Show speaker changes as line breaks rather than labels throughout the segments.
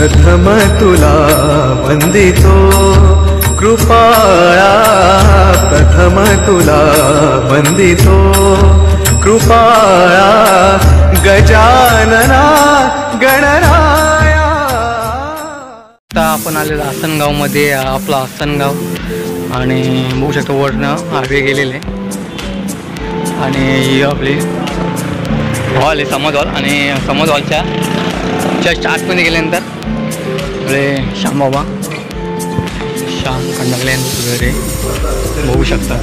प्रथम तुला वंदितो कृपाळा, प्रथम तुला वंदितो कृपाळा, गजानना गणराया।
आता आपण आलेलो आसनगाव मध्ये, आपला आसनगाव, आणि बघू शकतो वरनं हायवे गेलेले आणि ही आपली हॉल आहे समद हॉल, आणि समद हॉलच्या जस्ट आतमध्ये गेल्यानंतर आपले श्यामबाबा श्याम खंडागले वगैरे बघू शकता।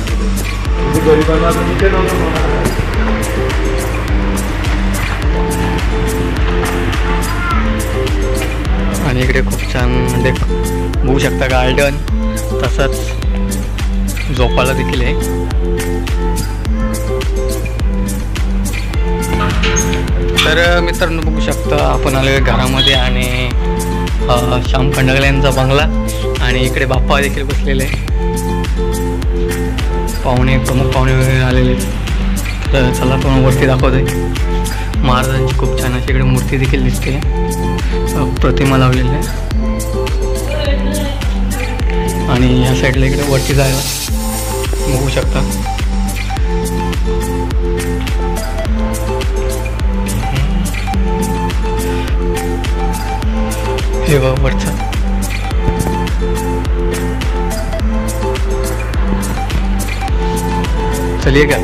आणि इकडे खूप छान म्हणजे बघू शकता गार्डन, तसंच झोपायला देखील आहे। तर मित्रांनो बघू शकता आपण आले घरामध्ये, आणि श्याम खंडागले यांचा बंगला, आणि इकडे बाप्पा देखील बसलेले, पाहुणे प्रमुख पाहुणे वगैरे आलेले। तर चला तुम्हाला वरती दाखवतोय, महाराजांची खूप छान अशी इकडे मूर्ती देखील दिसते, प्रतिमा लावलेली आहे, आणि ह्या साईडला इकडे वरती जायला बघू शकता। हे बघा वरचं, चलिए का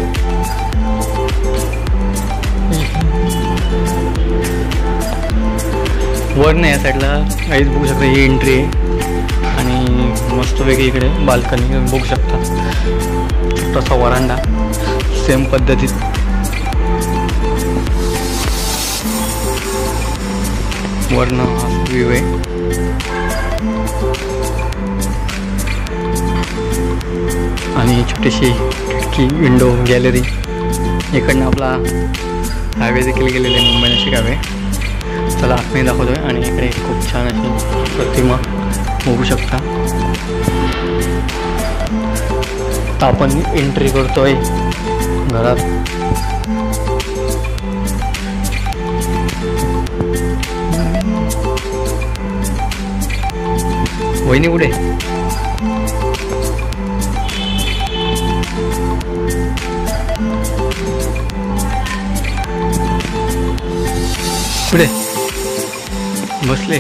वर नाही, या साईडला काहीच बघू शकता, ही एंट्री आहे, आणि मस्त वेगळी इकडे बाल्कनी बघू शकता, छोटासा वरांडा सेम पद्धतीत, वरनं व्ह्यू आहे। आणि छोटीशी खिडकी, विंडो, गॅलरी, इकडनं आपला हायवे देखील गेलेले आहे, मुंबई नाशिक हायवे। चला आतमध्ये दाखवतोय, आणि इकडे खूप छान अशी प्रतिमा बघू शकता। आता आपण एंट्री करतोय घरात। वहिनी कुठे? कुठे बसले?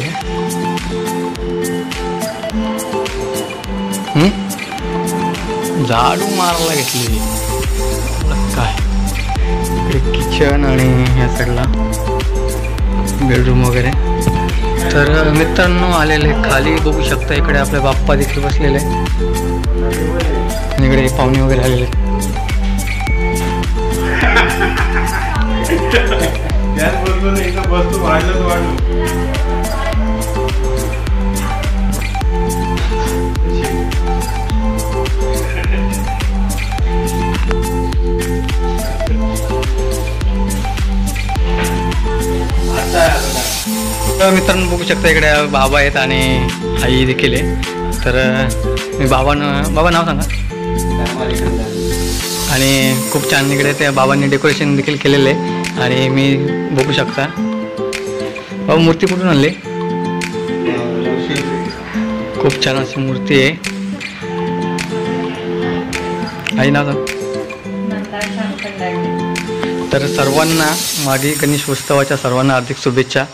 झाडू मारायला घेतली काय? इकडे किचन, आणि ह्या साईडला बेडरूम वगैरे। तर मित्रांनो आलेले खाली बघू शकता, इकडे आपले बाप्पा देखील बसलेले, आणि इकडे पाहुणे वगैरे आलेले। मित्रांनो बघू शकता इकडे बाबा आहेत आणि आई देखील आहे। तर मी बाबा नाव सांगा। आणि खूप छान इकडे त्या बाबांनी डेकोरेशन देखील केलेलं आहे, आणि मी बघू शकता बाबा मूर्ती कुठून आणली? खूप छान अशी मूर्ती आहे। आई नाव सांग। तर सर्वांना मागे गणेश उत्सवाच्या सर्वांना हार्दिक शुभेच्छा।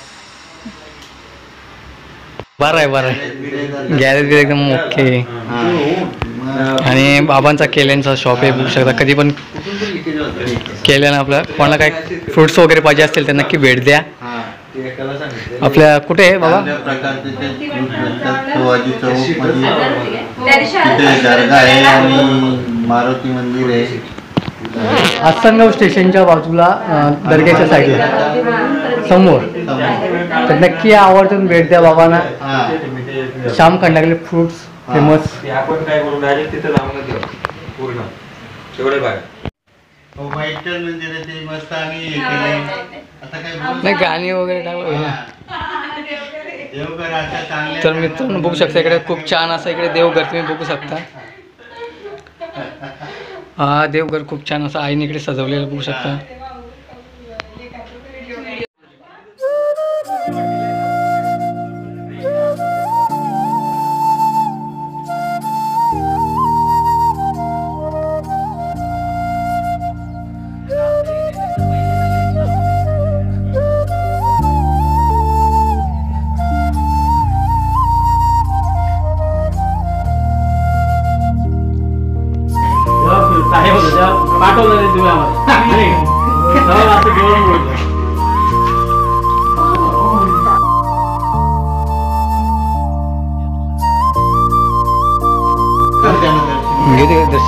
बरं आहे गॅरेज एकदम ओके, आणि बाबांचा केल्यांचा शॉप आहे, बघू शकता। कधी पण केल्यानं आपलं कोणाला काय फ्रुट्स वगैरे पाहिजे असतील तर नक्की भेट द्या। आपल्या कुठे आहे बाबा?
मारुती मंदिर आहे
आसनगाव स्टेशनच्या बाजूला, दर्ग्याच्या साईडला समोर। तर नक्की आवर्जून भेट द्या बाबांना। Shyam Khandagale fruits famous.
आपण काय करू, डायरेक्ट तिथे लावून देऊ पूर्ण तेवढे बाहेर मंदिर आहे ते मस्त। आम्ही आता काय
नाही गाणी वगैरे टाकलं। तर मित्रांनो बघू शकता इकडे खूप छान असं इकडे देवघर तुम्ही बघू शकता। हा देवघर खूप छान असं आईने इकडे सजवलेलं बघू शकता।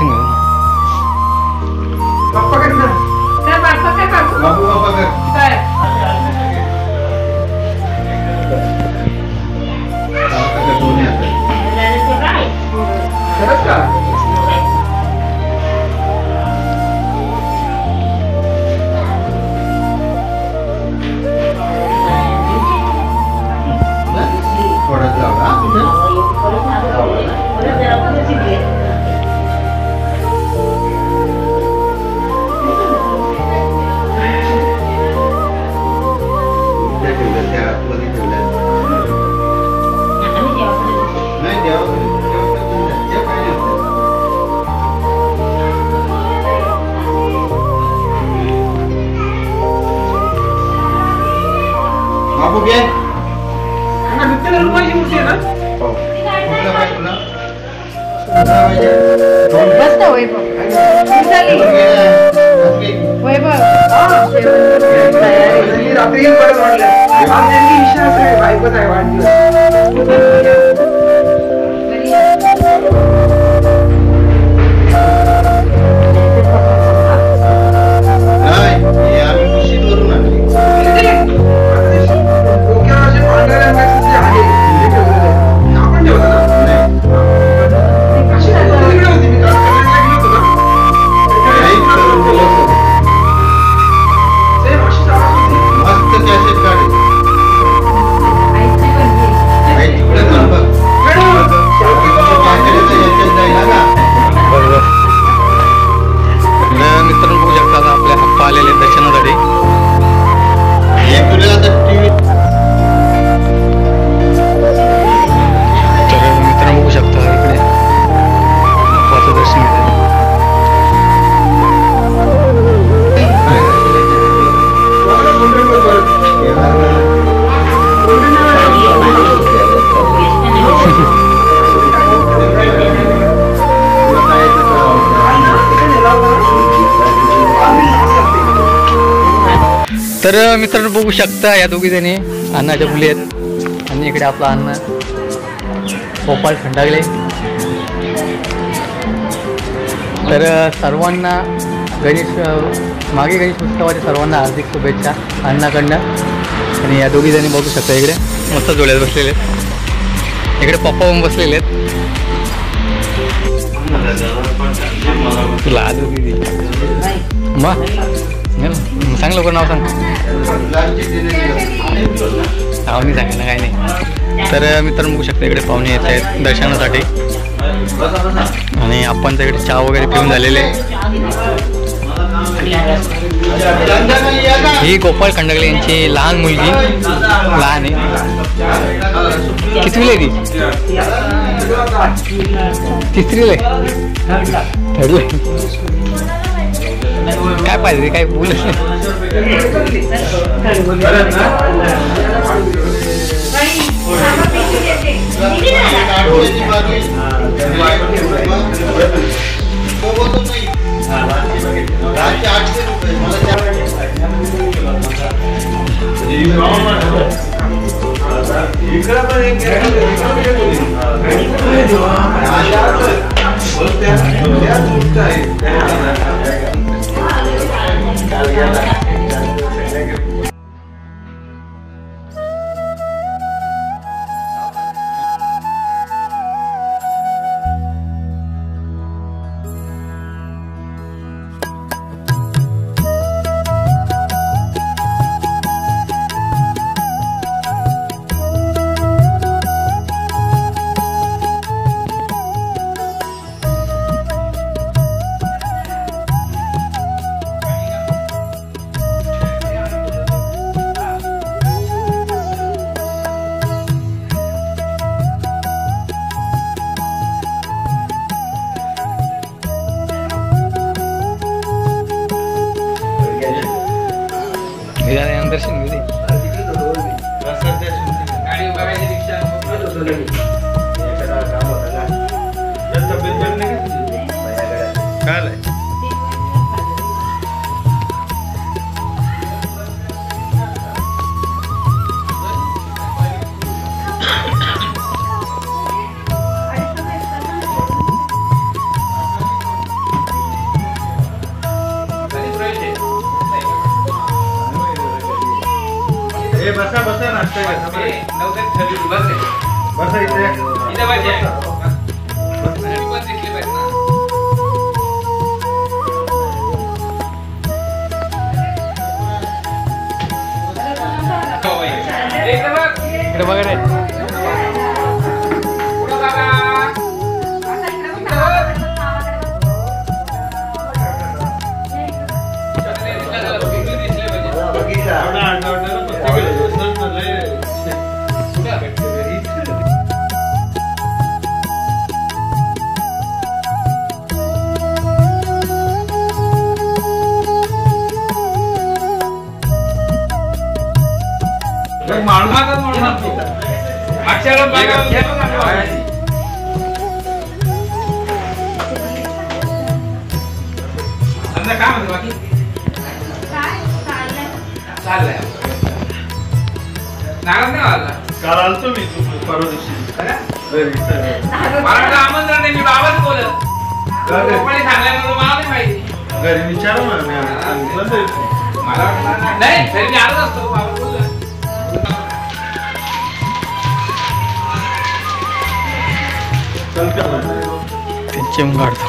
दर्शन घेऊ.
बाबू बाबा कर. दोन्ही हातात. खरंच का? थोडंच लावला नाही बाबू घे.
तर मित्रांनो बघू शकता या दोघी जणी अण्णाच्या मुली आहेत आणि इकडे आपला अण्णा गोपाळ खंडागले. तर सर्वांना मागे गणेश उत्सवाच्या सर्वांना हार्दिक शुभेच्छा अण्णाकडनं. आणि या दोघी जणी बघू शकता इकडे मस्त जोड्यात बसलेले आहेत. इकडे पप्पा पण बसलेले आहेत. तुला आज होती मग सांग लवकर नाव सांग. नाव नाही सांगायला काय नाही. तर मित्रांनो बघू शकता इकडे पाहुणे येत आहेत दर्शनासाठी आणि आपण इकडे चहा वगैरे पिऊन झालेले. ही गोपाळ खंडागले यांची लहान मुलगी लहान आहे. कितवीला आहे ती? तिसरीला आहे. ठरलं काय पाहिजे काय बोल. दर्शन घेऊ
बस इथे
इकडे बघा रे.
काल आलतो मी परवा दिवशी
आमंत्रण नाही. मी बाबाच बोलत
घरी विचारू ना मी सांगितलं
मला नाही तरी मी आलोच असतो. बाबा बोलला
चिम काढतो.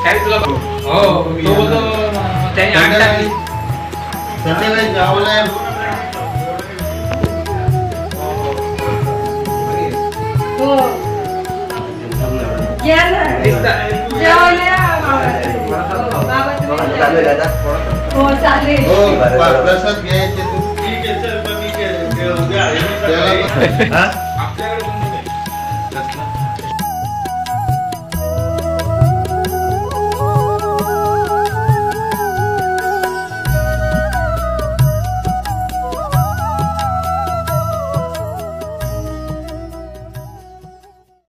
काय तुला हो तो बोलतो त्याने आग टाकली.
संध्याकाळी गावाला
हो या ना जेवायला या बाबा हो चालेल
प्रसाद घ्यायचे तू ठीक आहे चल मग मी